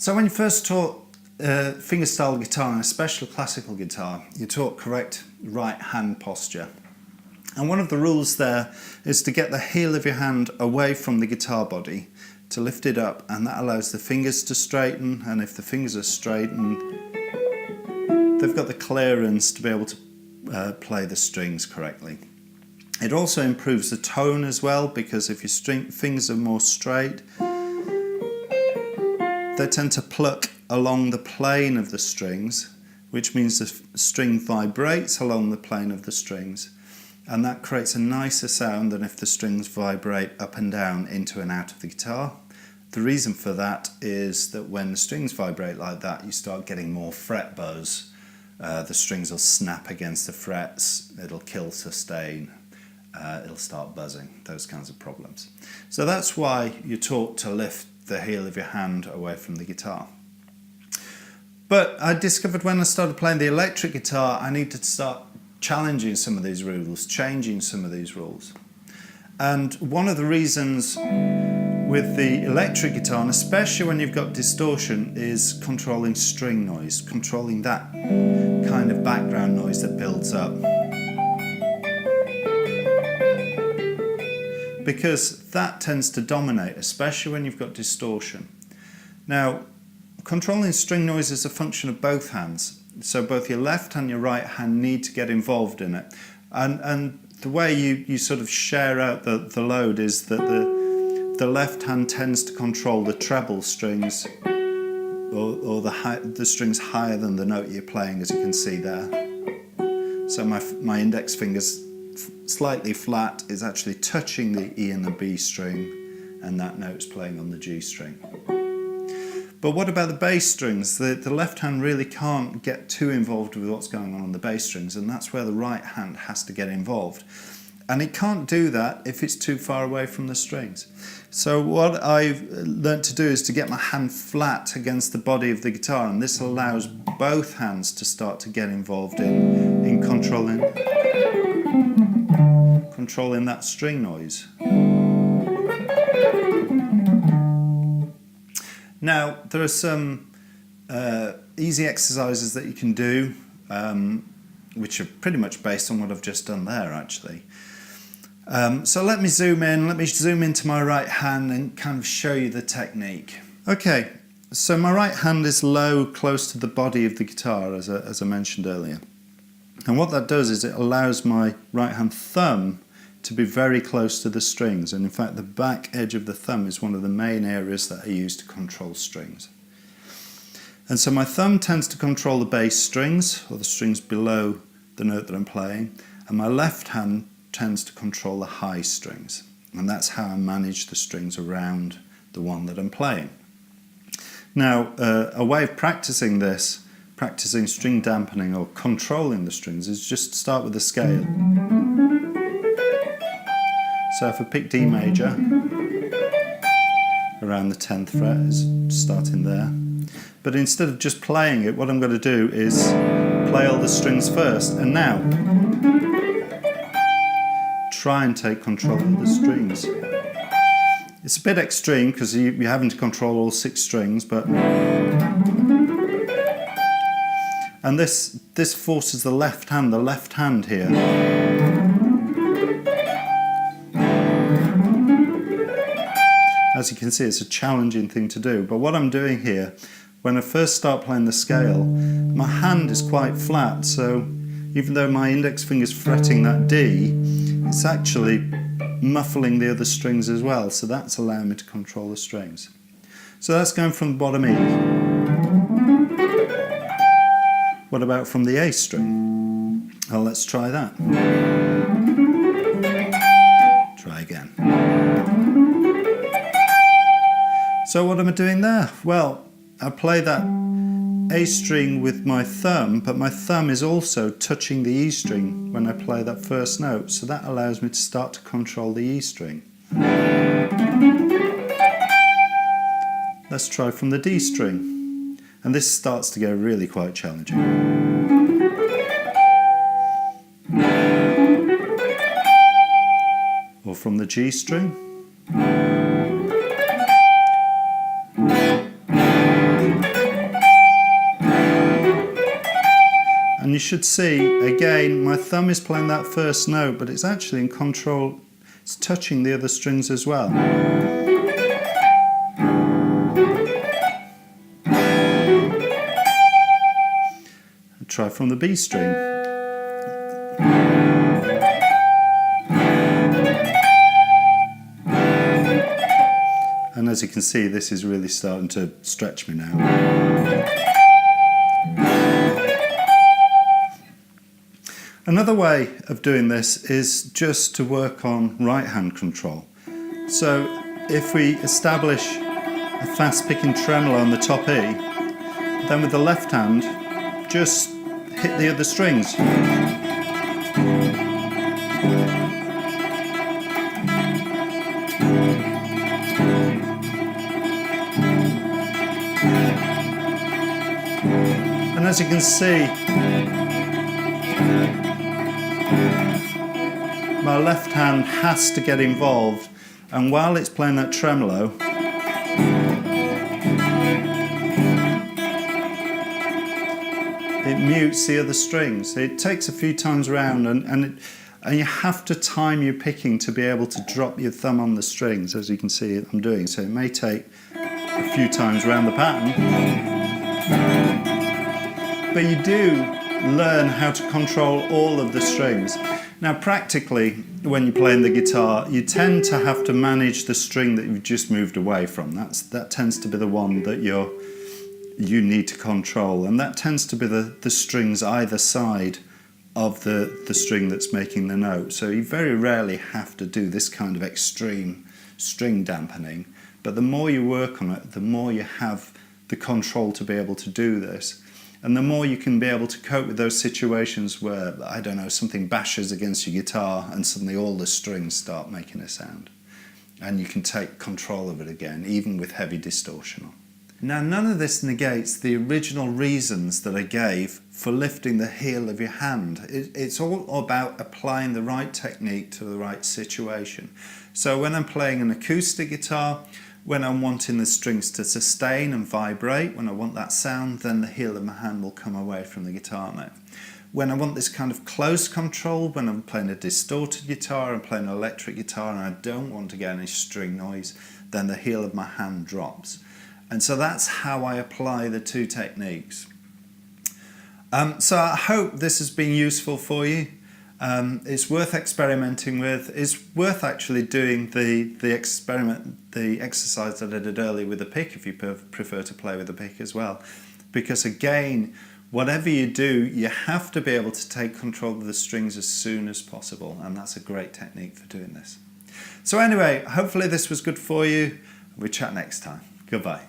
So when you first taught fingerstyle guitar, and especially classical guitar, you taught correct right hand posture. And one of the rules there is to get the heel of your hand away from the guitar body, to lift it up, and that allows the fingers to straighten, and if the fingers are straightened, they've got the clearance to be able to play the strings correctly. It also improves the tone as well, because if your fingers are more straight, they tend to pluck along the plane of the strings, which means the string vibrates along the plane of the strings, and that creates a nicer sound than if the strings vibrate up and down into and out of the guitar. The reason for that is that when the strings vibrate like that, you start getting more fret buzz. The strings will snap against the frets, it'll kill sustain, it'll start buzzing, those kinds of problems. So that's why you're taught to lift the heel of your hand away from the guitar. But I discovered when I started playing the electric guitar, I needed to start challenging some of these rules, changing some of these rules. And one of the reasons with the electric guitar, and especially when you've got distortion, is controlling string noise, controlling that kind of background noise that builds up. Because that tends to dominate, especially when you've got distortion. Now, controlling string noise is a function of both hands. So both your left and your right hand need to get involved in it. And the way you sort of share out the load is that the left hand tends to control the treble strings, or the strings higher than the note you're playing, as you can see there. So my index finger's slightly flat is actually touching the E and the B string, and that note's playing on the G string. But what about the bass strings? The left hand really can't get too involved with what's going on the bass strings, and that's where the right hand has to get involved. And it can't do that if it's too far away from the strings. So what I've learnt to do is to get my hand flat against the body of the guitar, and this allows both hands to start to get involved in controlling that string noise. Now, there are some easy exercises that you can do, which are pretty much based on what I've just done there, actually. So let me zoom into my right hand and kind of show you the technique. Okay, so my right hand is low, close to the body of the guitar, as I mentioned earlier. And what that does is it allows my right hand thumb to be very close to the strings, and in fact the back edge of the thumb is one of the main areas that I use to control strings. And so my thumb tends to control the bass strings, or the strings below the note that I'm playing, and my left hand tends to control the high strings, and that's how I manage the strings around the one that I'm playing. Now, a way of practicing string dampening or controlling the strings, is just to start with a scale. So if I pick D major, around the 10th fret is starting there. But instead of just playing it, what I'm going to do is play all the strings first, and now try and take control of the strings. It's a bit extreme because you're having to control all 6 strings, but and this forces the left hand here. As you can see, it's a challenging thing to do, but what I'm doing here, when I first start playing the scale, my hand is quite flat, so even though my index finger's fretting that D, it's actually muffling the other strings as well, so that's allowing me to control the strings. So that's going from the bottom E. What about from the A string? Well, let's try that. Try again. So what am I doing there? Well, I play that A string with my thumb, but my thumb is also touching the E string when I play that first note, so that allows me to start to control the E string. Let's try from the D string, and this starts to get really quite challenging. Or from the G string. should see, again, my thumb is playing that first note, but it's actually in control, it's touching the other strings as well. I'll try from the B string. And as you can see, this is really starting to stretch me now. Another way of doing this is just to work on right hand control. So if we establish a fast picking tremolo on the top E, then with the left hand, just hit the other strings. And as you can see, my left hand has to get involved, and while it's playing that tremolo, it mutes the other strings. It takes a few times around, and you have to time your picking to be able to drop your thumb on the strings, as you can see I'm doing. So it may take a few times around the pattern, but you do learn how to control all of the strings. Now practically, when you're playing the guitar, you tend to have to manage the string that you've just moved away from. That tends to be the one that you need to control, and that tends to be the strings either side of the string that's making the note. So you very rarely have to do this kind of extreme string dampening, but the more you work on it, the more you have the control to be able to do this. And the more you can be able to cope with those situations where, I don't know, something bashes against your guitar and suddenly all the strings start making a sound. And you can take control of it again, even with heavy distortion on. Now, none of this negates the original reasons that I gave for lifting the heel of your hand. It's all about applying the right technique to the right situation. So when I'm playing an acoustic guitar, when I'm wanting the strings to sustain and vibrate, when I want that sound, then the heel of my hand will come away from the guitar note. When I want this kind of close control, when I'm playing a distorted guitar, I'm playing an electric guitar and I don't want to get any string noise, then the heel of my hand drops. And so that's how I apply the two techniques. So I hope this has been useful for you. It's worth experimenting with. It's worth actually doing the exercise that I did earlier with the pick if you prefer to play with the pick as well. Because again, whatever you do, you have to be able to take control of the strings as soon as possible, and that's a great technique for doing this. So anyway, hopefully this was good for you. We'll chat next time. Goodbye.